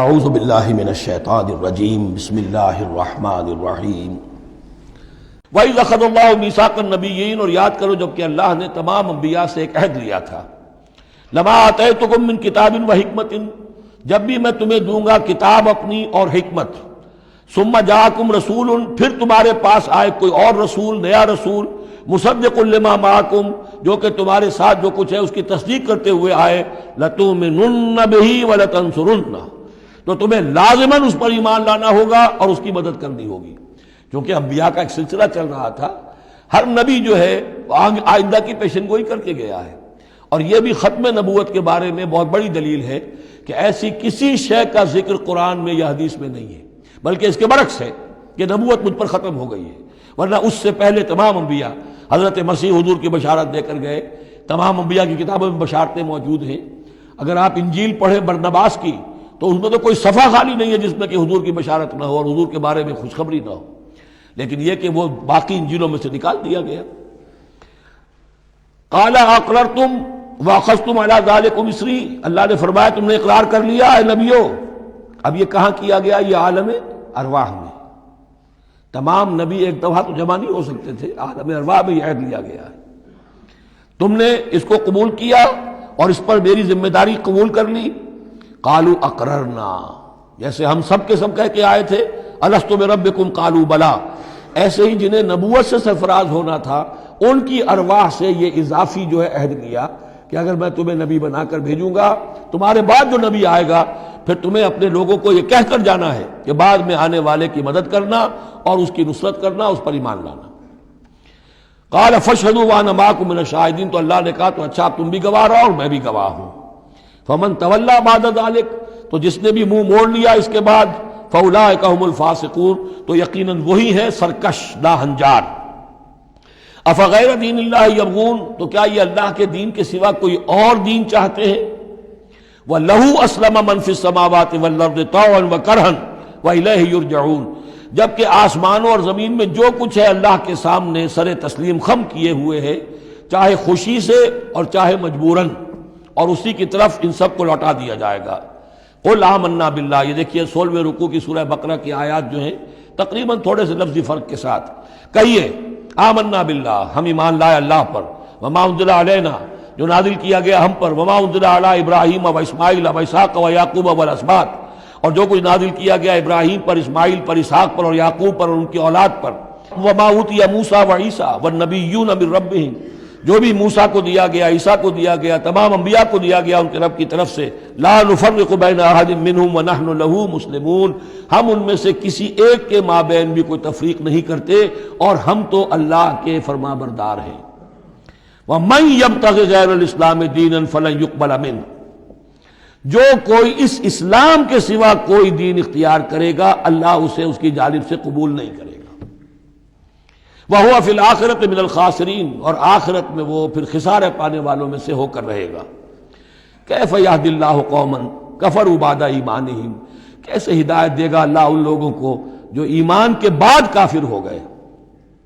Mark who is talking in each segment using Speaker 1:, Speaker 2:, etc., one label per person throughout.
Speaker 1: اعوذ باللہ من الشیطان الرجیم بسم اللہ الرحمن الرحیم وَإِذْ أَخَذَ اللَّهُ مِيثَاقَ النَّبِيِّينَ، اور یاد کرو جب کہ اللہ نے تمام انبیاء سے ایک عہد لیا تھا. لَمَا آتَيْتُكُم مِّن كِتَابٍ وَحِكْمَةٍ، جب بھی میں تمہیں دوں گا کتاب اپنی اور حکمت. ثُمَّ جَاءَكُمْ رَسُولٌ، پھر تمہارے پاس آئے کوئی اور رسول، نیا رسول. مُصَدِّقٌ لِّمَا مَعَكُمْ، جو کہ تمہارے ساتھ جو کچھ ہے اس کی تصدیق کرتے ہوئے آئے. لَتُؤْمِنُنَّ بِهِ وَلَتَنصُرُنَّهُ، تو تمہیں لازماً اس پر ایمان لانا ہوگا اور اس کی مدد کرنی ہوگی. کیونکہ انبیاء کا ایک سلسلہ چل رہا تھا، ہر نبی جو ہے آئندہ کی پیشن گوئی کر کے گیا ہے. اور یہ بھی ختم نبوت کے بارے میں بہت بڑی دلیل ہے کہ ایسی کسی شے کا ذکر قرآن میں یا حدیث میں نہیں ہے، بلکہ اس کے برعکس ہے کہ نبوت مجھ پر ختم ہو گئی ہے. ورنہ اس سے پہلے تمام انبیاء حضرت مسیح حضور کی بشارت دے کر گئے. تمام انبیاء کی کتابوں میں بشارتیں موجود ہیں. اگر آپ انجیل پڑھیں برنباس کی تو اس میں تو کوئی صفحہ خالی نہیں ہے جس میں کہ حضور کی بشارت نہ ہو اور حضور کے بارے میں خوشخبری نہ ہو. لیکن یہ کہ وہ باقی انجیلوں میں سے نکال دیا گیا. قال اقررتم واخذتم علی ذلکم اسری، اللہ نے فرمایا تم نے اقرار کر لیا اے نبیو. اب یہ کہاں کیا گیا؟ یہ عالم ارواح میں. تمام نبی ایک دفعہ تو جمع نہیں ہو سکتے تھے، عالم ارواح میں یہ عہد لیا گیا ہے. تم نے اس کو قبول کیا اور اس پر میری ذمہ داری قبول کر لی. قالوا اقررنا، جیسے ہم سب کے سب کہہ کے آئے تھے الست بربکم قالوا بلا، ایسے ہی جنہیں نبوت سے سرفراز ہونا تھا ان کی ارواح سے یہ اضافی جو ہے عہد لیا کہ اگر میں تمہیں نبی بنا کر بھیجوں گا، تمہارے بعد جو نبی آئے گا پھر تمہیں اپنے لوگوں کو یہ کہہ کر جانا ہے کہ بعد میں آنے والے کی مدد کرنا اور اس کی نصرت کرنا، اس پر ایمان لانا. قال فاشهدوا وانا معكم من الشاهدين، تو اللہ نے کہا تو اچھا تم بھی گواہ رہو اور میں بھی گواہ ہوں. فمن تولى بعد ذلك، تو جس نے بھی منہ موڑ لیا اس کے بعد، فاولئک هم الفاسقون، تو یقیناً وہی ہے سرکش ناہنجار. افغیر دین اللہ یبغون، تو کیا یہ اللہ کے دین کے سوا کوئی اور دین چاہتے ہیں؟ وَلَهُ أَسْلَمَ مَنْ فِي السَّمَاوَاتِ وَالْأَرْضِ طَوْعًا وَكَرْهًا وَإِلَيْهِ يُرْجَعُونَ، جبکہ آسمانوں اور زمین میں جو کچھ ہے اللہ کے سامنے سر تسلیم خم کیے ہوئے ہے، چاہے خوشی سے اور چاہے مجبوراً، اور اسی کی طرف ان سب کو لوٹا دیا جائے گا. قُلْ آمَنَّا بِاللَّهِ، یہ دیکھیے 16ویں رکوع کی سورہ بقرہ کی آیات جو ہیں تقریباً تھوڑے سے لفظی فرق کے ساتھ. کہیے آمنا باللہ، ہم ایمان لائے اللہ پر. وما انزل علینا، جو نازل کیا گیا ہم پر. وما انزل علی ابراہیم و اسماعیل و اسحاق و یعقوب والاسباط، اور جو کچھ نازل کیا گیا ابراہیم پر، اسماعیل پر، اسحاق پر اور یعقوب پر اور ان کی اولاد پر. وما اوتی موسیٰ و عیسیٰ والنبیون من ربہم، جو بھی موسیٰ کو دیا گیا، عیسیٰ کو دیا گیا، تمام انبیاء کو دیا گیا ان کے رب کی طرف سے. لا نفرق بین احد منہم ونحن لہ مسلمون، ہم ان میں سے کسی ایک کے مابین بھی کوئی تفریق نہیں کرتے اور ہم تو اللہ کے فرما بردار ہیں. ومن یبتغ غیر الاسلام دینا فلن یقبل منہ، جو کوئی اس اسلام کے سوا کوئی دین اختیار کرے گا اللہ اسے اس کی جانب سے قبول نہیں کرے گا. وَهُوَ فِي الْآخِرَةِ مِنَ الْخَاسِرِينَ، اور آخرت میں وہ پھر خسارے پانے والوں میں سے ہو کر رہے گا. كَيْفَ يَهْدِي اللَّهُ قَوْمًا كَفَرُوا بَعْدَ إِيمَانِهِمْ، کیسے ہدایت دے گا اللہ ان لوگوں کو جو ایمان کے بعد کافر ہو گئے.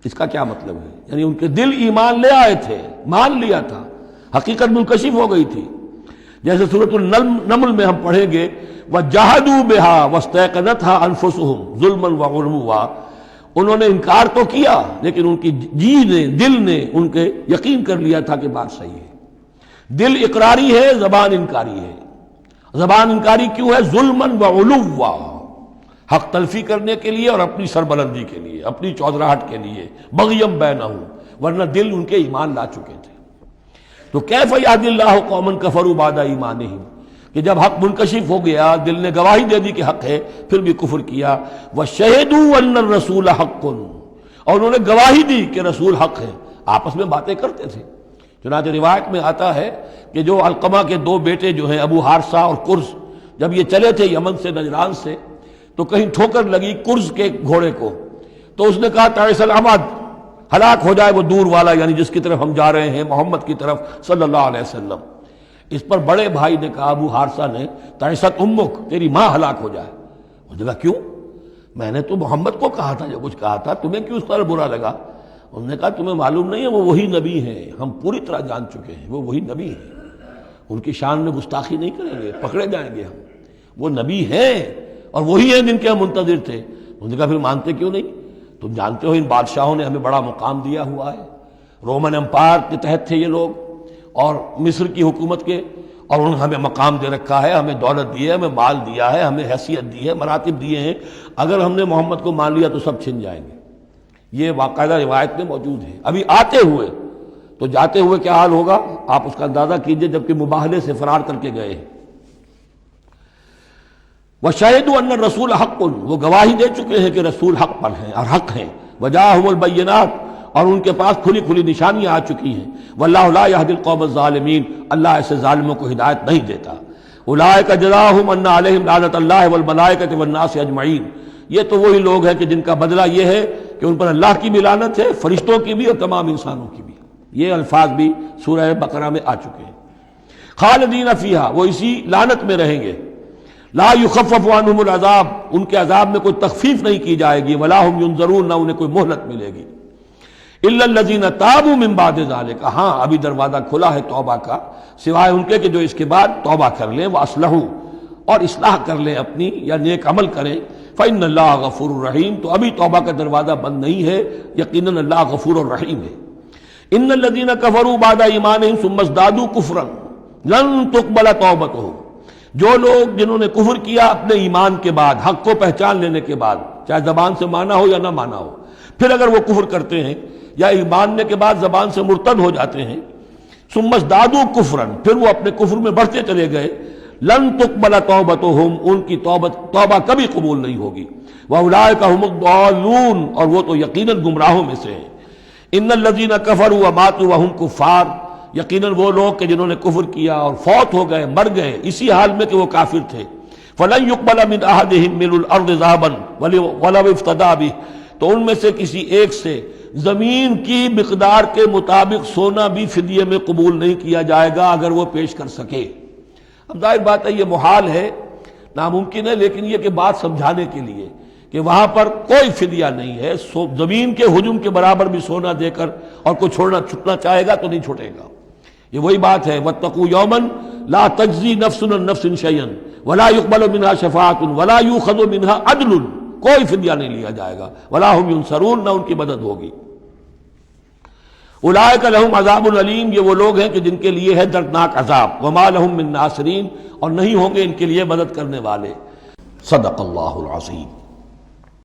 Speaker 1: اس کا کیا مطلب ہے؟ یعنی ان کے دل ایمان لے آئے تھے، مان لیا تھا، حقیقت منکشف ہو گئی تھی. جیسے سورۃ النمل میں ہم پڑھیں گے وَجَحَدُوا بِهَا وَاسْتَيْقَنَتْهَا أَنفُسُهُمْ ظُلْمًا وَعُلُوًّا، انہوں نے انکار تو کیا لیکن ان کی جی نے، دل نے ان کے یقین کر لیا تھا کہ بات صحیح ہے. دل اقراری ہے، زبان انکاری ہے. زبان انکاری کیوں ہے؟ ظلمًا وعلوا، حق تلفی کرنے کے لیے اور اپنی سربلندی کے لیے، اپنی چودراہٹ کے لیے. بغیم بینہم، ورنہ دل ان کے ایمان لا چکے تھے. تو کیف یہدی اللہ قوما کفروا بعد ایمانہم، کہ جب حق منکشف ہو گیا، دل نے گواہی دے دی کہ حق ہے، پھر بھی کفر کیا. وَشَهِدُوا أَنَّ الرَّسُولَ حَقٌّ، اور انہوں نے گواہی دی کہ رسول حق ہے. آپس میں باتیں کرتے تھے. چنانچہ روایت میں آتا ہے کہ جو علقمہ کے دو بیٹے جو ہیں ابو حارثہ اور کرز، جب یہ چلے تھے یمن سے، نجران سے، تو کہیں ٹھوکر لگی کرز کے گھوڑے کو، تو اس نے کہا تعیس العمد، ہلاک ہو جائے وہ دور والا، یعنی جس کی طرف ہم جا رہے ہیں، محمد کی طرف صلی اللہ علیہ وسلم. اس پر بڑے بھائی نے کہا، ابو حارثہ نے، تعیست امک، تیری ماں ہلاک ہو جائے. اس نے کہا کیوں؟ میں نے تو محمد کو کہا تھا جو کچھ کہا تھا، تمہیں کیوں اس طرح برا لگا؟ انہوں نے کہا تمہیں معلوم نہیں ہے وہ وہی نبی ہیں، ہم پوری طرح جان چکے ہیں وہ وہی نبی ہیں، ان کی شان میں گستاخی نہیں کریں گے، پکڑے جائیں گے ہم. وہ نبی ہیں اور وہی ہیں جن کے ہم منتظر تھے. انہوں نے کہا پھر مانتے کیوں نہیں؟ تم جانتے ہو ان بادشاہوں نے ہمیں بڑا مقام دیا ہوا ہے، رومن امپائر کے تحت تھے یہ لوگ اور مصر کی حکومت کے، اور انہوں نے ہمیں مقام دے رکھا ہے، ہمیں دولت دی ہے، ہمیں مال دیا ہے، ہمیں حیثیت دی ہے، مراتب دیے ہیں. اگر ہم نے محمد کو مان لیا تو سب چھن جائیں گے. یہ باقاعدہ روایت میں موجود ہے. ابھی آتے ہوئے تو جاتے ہوئے کیا حال ہوگا آپ اس کا اندازہ کیجئے، جبکہ مباہلے سے فرار کر کے گئے ہیں. وَشَهِدُوا أَنَّ الرَّسُولَ حَقٌّ، وہ گواہی دے چکے ہیں کہ رسول حق پر ہیں اور حق ہیں. وَجَاءَهُمُ الْبَيِّنَاتُ، اور ان کے پاس کھلی کھلی نشانیاں آ چکی ہیں. وَاللَّهُ لَا يَهْدِي الْقَوْمَ الظَّالِمِينَ، اللہ ایسے ظالموں کو ہدایت نہیں دیتا. أُولَٰئِكَ جَزَاؤُهُمْ أَنَّ عَلَيْهِمْ لَعْنَةَ اللَّهِ وَالْمَلَائِكَةِ وَالنَّاسِ أَجْمَعِينَ. یہ تو وہی لوگ ہیں کہ جن کا بدلہ یہ ہے کہ ان پر اللہ کی بھی لعنت ہے، فرشتوں کی بھی اور تمام انسانوں کی بھی. یہ الفاظ بھی سورہ بقرہ میں آ چکے ہیں. خالدین فیہا، وہ اسی لعنت میں رہیں گے. لا یخفف عنہم العذاب، ان کے عذاب میں کوئی تخفیف نہیں کی جائے گی. ولا ہم ینظرون، نہ انہیں کوئی مہلت ملے گی. الا الذین تابوا من بعد ذلک، ہاں ابھی دروازہ کھلا ہے توبہ کا، سوائے ان کے کہ جو اس کے بعد توبہ کر لیں، واصلحوا، اور اصلاح کر لیں اپنی یا نیک عمل کریں. فإن اللہ غفور الرحیم، تو ابھی توبہ کا دروازہ بند نہیں ہے، یقیناً اللہ غفور الرحیم ہے. ان الذین کفروا بعد ایمانہم ثم ازدادوا کفرا لن تقبل توبتہم، جو لوگ جنہوں نے کفر کیا اپنے ایمان کے بعد، حق کو پہچان لینے کے بعد، چاہے زبان سے مانا ہو یا نہ مانا ہو، پھر اگر وہ کفر کرتے ہیں یا ایمان نے کے بعد زبان سے مرتد ہو جاتے ہیں، ثم ازدادوا کفرا، پھر وہ اپنے کفر میں بڑھتے چلے گئے، لن تقبل توبتہم، ان کی توبہ کبھی قبول نہیں ہوگی. واولئک ھم الضالون، اور وہ تو یقیناً گمراہوں میں سے ہیں. ان الذین کفروا وماتوا وهم کفار، یقیناً وہ لوگ کہ جنہوں نے کفر کیا اور فوت ہو گئے، مر گئے اسی حال میں کہ وہ کافر تھے. فلن يقبل من احدهم ملء الارض ذهبا ولو افتدى به، تو ان میں سے کسی ایک سے زمین کی مقدار کے مطابق سونا بھی فدیے میں قبول نہیں کیا جائے گا اگر وہ پیش کر سکے. اب ظاہر بات ہے یہ محال ہے، ناممکن ہے، لیکن یہ کہ بات سمجھانے کے لیے کہ وہاں پر کوئی فدیہ نہیں ہے. زمین کے حجم کے برابر بھی سونا دے کر اور کوئی چھوٹنا چاہے گا تو نہیں چھوٹے گا. یہ وہی بات ہے، وَاتَّقُوا يَوْمًا لَا تَجْزِي نَفْسٌ عَن نَفْسٍ شَيْئًا وَلَا يُقْبَلُ مِنْهَا شَفَاعَةٌ وَلَا يُؤْخَذُ مِنْهَا عَدْلٌ، کوئی فدیہ نہیں لیا جائے گا. وَلَا هُمْ يُنصَرُونَ، نہ ان کی مدد ہوگی. اولئک لہم عذاب علیم، یہ وہ لوگ ہیں کہ جن کے لیے ہے دردناک عذاب. وما لہم من ناصرین، اور نہیں ہوں گے ان کے لیے مدد کرنے والے. صدق اللہ العظیم.